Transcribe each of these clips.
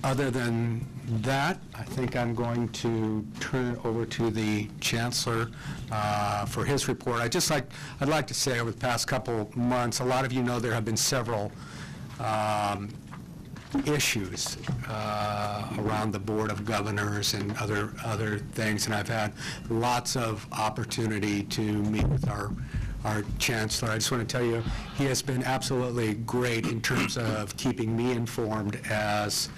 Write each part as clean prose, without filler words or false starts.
Other than that, I think I'm going to turn it over to the Chancellor for his report. I'd like to say over the past couple months, a lot of you know there have been several issues around the Board of Governors and other things, and I've had lots of opportunity to meet with our Chancellor. I just want to tell you, he has been absolutely great in terms of keeping me informed as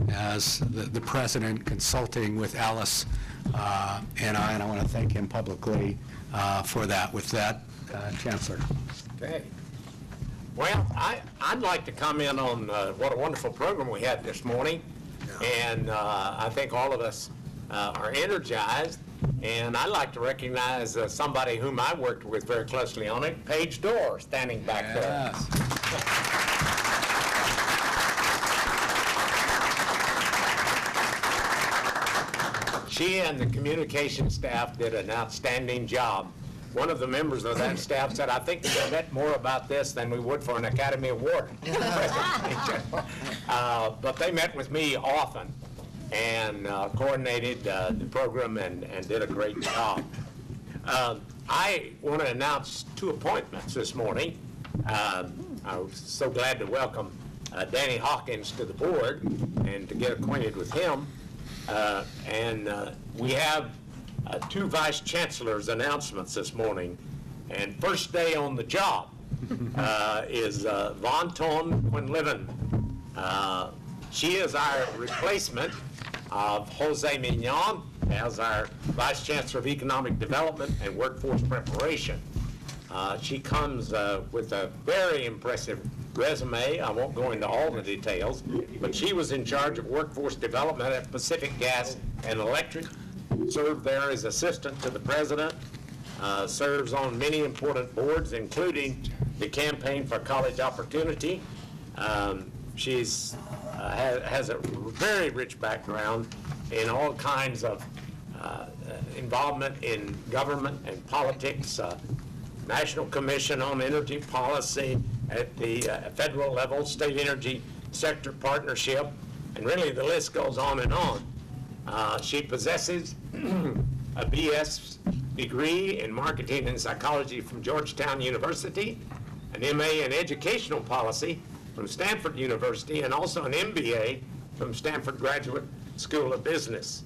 the President, consulting with Alice and I want to thank him publicly for that. With that, Chancellor. Okay. Well, I'd like to comment on what a wonderful program we had this morning, and I think all of us are energized. And I'd like to recognize somebody whom I worked with very closely on it, Paige Dorr, standing back there. She and the communication staff did an outstanding job. One of the members of that staff said, I think we met more about this than we would for an Academy Award. But they met with me often and coordinated the program and did a great job. I want to announce 2 appointments this morning. I was so glad to welcome Danny Hawkins to the board and to get acquainted with him. We have 2 Vice Chancellors' announcements this morning. And first day on the job is Von Ton Quinlivan. She is our replacement of Jose Mignon as our Vice Chancellor of Economic Development and Workforce Preparation. She comes with a very impressive resume. I won't go into all the details, but she was in charge of workforce development at Pacific Gas and Electric, served there as assistant to the president, serves on many important boards, including the Campaign for College Opportunity. She's has a very rich background in all kinds of involvement in government and politics, National Commission on Energy Policy at the federal level, State Energy Sector Partnership, and really the list goes on and on. She possesses a BS degree in Marketing and Psychology from Georgetown University, an MA in Educational Policy from Stanford University, and also an MBA from Stanford Graduate School of Business.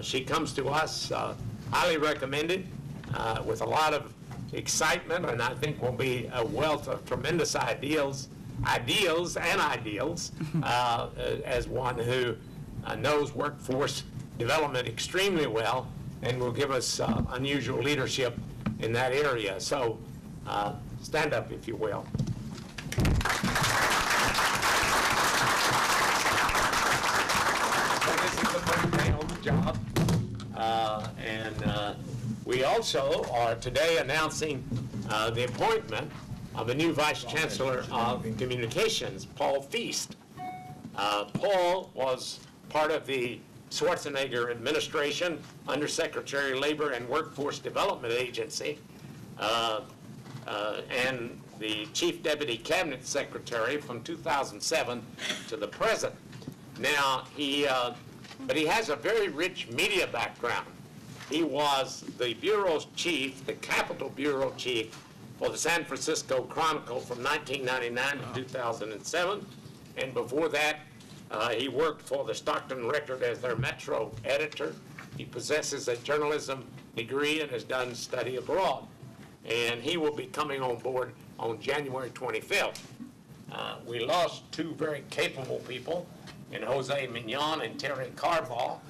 She comes to us highly recommended with a lot of excitement, and I think will be a wealth of tremendous ideals as one who knows workforce development extremely well and will give us unusual leadership in that area. So stand up, if you will. So this is the first day on the job. We also are today announcing the appointment of a new Vice Chancellor of Communications, Paul Feast. Paul was part of the Schwarzenegger administration, Undersecretary of Labor and Workforce Development Agency, and the Chief Deputy Cabinet Secretary from 2007 to the present. Now, but he has a very rich media background. He was the bureau's chief, the Capital Bureau chief for the San Francisco Chronicle from 1999 to 2007, and before that, he worked for the Stockton Record as their Metro editor. He possesses a journalism degree and has done study abroad. And he will be coming on board on January 25th. We lost 2 very capable people in Jose Mignon and Terry Carvall.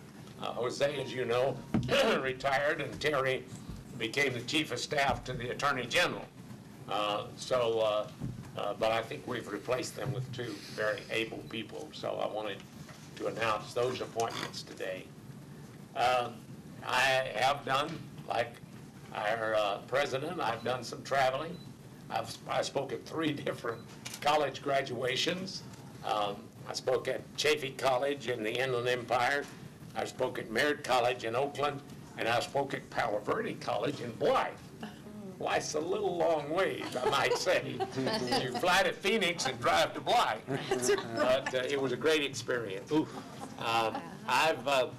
Jose, as you know, retired, and Terry became the Chief of Staff to the Attorney General. But I think we've replaced them with 2 very able people, so I wanted to announce those appointments today. I have done, like our president, I've done some traveling. I spoke at 3 different college graduations. I spoke at Chaffey College in the Inland Empire. I spoke at Merritt College in Oakland, and I spoke at Palo Verde College in Blythe. life's a little long ways, I might say. You fly to Phoenix and drive to Blythe. But it was a great experience. I've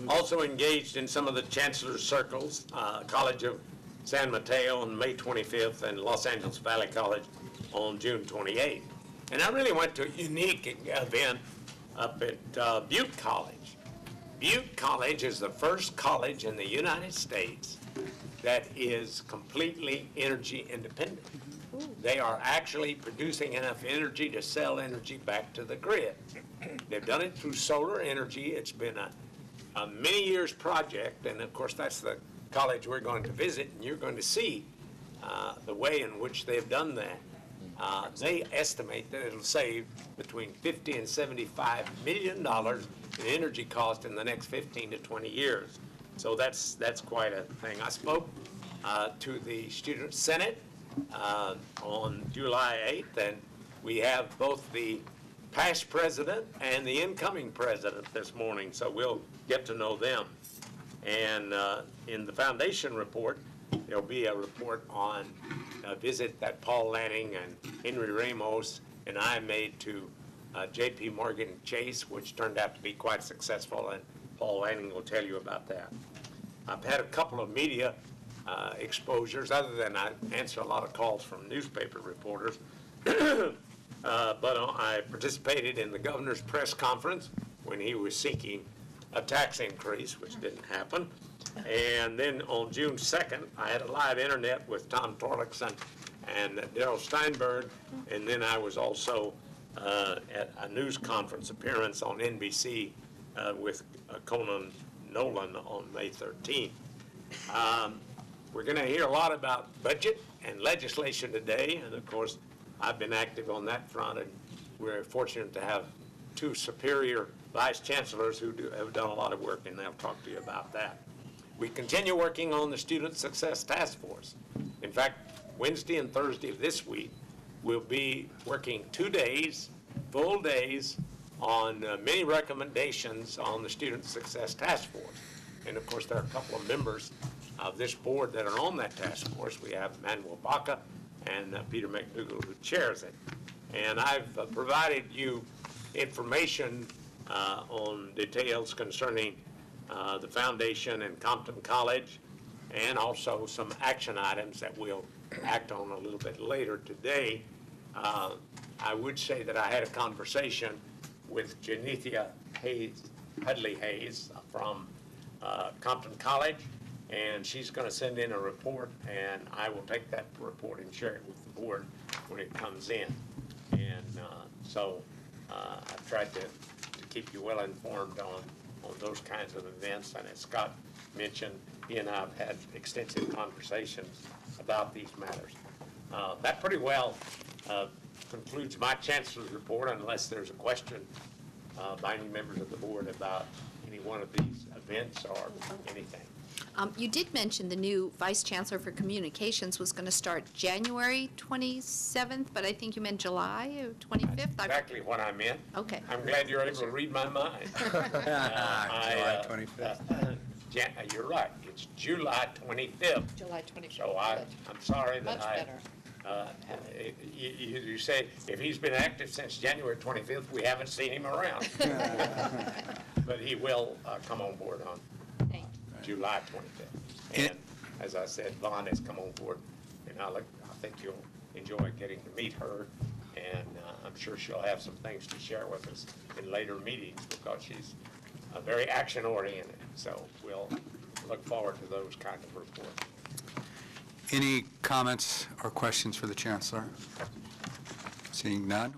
also engaged in some of the chancellor's circles, College of San Mateo on May 25th and Los Angeles Valley College on June 28th. And I really went to a unique event up at Butte College. Butte College is the first college in the United States that is completely energy independent. They are actually producing enough energy to sell energy back to the grid. They've done it through solar energy. It's been a many years project, and of course that's the college we're going to visit, and you're going to see the way in which they've done that. They estimate that it'll save between $50 and $75 million in energy cost in the next 15 to 20 years. So that's quite a thing. I spoke to the Student Senate on July 8th, and we have both the past president and the incoming president this morning, so we'll get to know them. And in the foundation report, there'll be a report on a visit that Paul Lanning and Henry Ramos and I made to J.P. Morgan Chase, which turned out to be quite successful, and Paul Lanning will tell you about that. I've had a couple of media exposures, other than I answer a lot of calls from newspaper reporters. But I participated in the governor's press conference when he was seeking a tax increase, which didn't happen. And then on June 2nd, I had a live internet with Tom Torlakson and Darrell Steinberg. And then I was also at a news conference appearance on NBC with Conan Nolan on May 13th. We're going to hear a lot about budget and legislation today. And of course, I've been active on that front, and we're fortunate to have two superior vice chancellors who have done a lot of work, and they'll talk to you about that. We continue working on the Student Success Task Force. In fact, Wednesday and Thursday of this week, we'll be working 2 days, full days, on many recommendations on the Student Success Task Force. And of course, there are a couple of members of this board that are on that task force. We have Manuel Baca and Peter McDougall, who chairs it. And I've provided you information on details concerning the foundation and Compton College, and also some action items that we'll act on a little bit later today. I would say that I had a conversation with Janethia Hudley Hayes from Compton College, and she's going to send in a report, and I will take that report and share it with the board when it comes in. And so I've tried to keep you well informed on those kinds of events. And as Scott mentioned, he and I have had extensive conversations about these matters. That pretty well concludes my chancellor's report, unless there's a question by any members of the board about any one of these events or anything. You did mention the new Vice Chancellor for Communications was going to start January 27th, but I think you meant July or 25th? That's exactly what I meant. Okay. I'm glad you're able to read my mind. July 25th. You're right. It's July 25th. July 25th. So I'm sorry that Much better. You say, if he's been active since January 25th, we haven't seen him around. But he will come on board on Thank you. July 25th. And as I said, Vaughn has come on board, and I think you'll enjoy getting to meet her, and I'm sure she'll have some things to share with us in later meetings, because she's very action-oriented. So we'll look forward to those kind of reports. Any comments or questions for the Chancellor? Seeing none.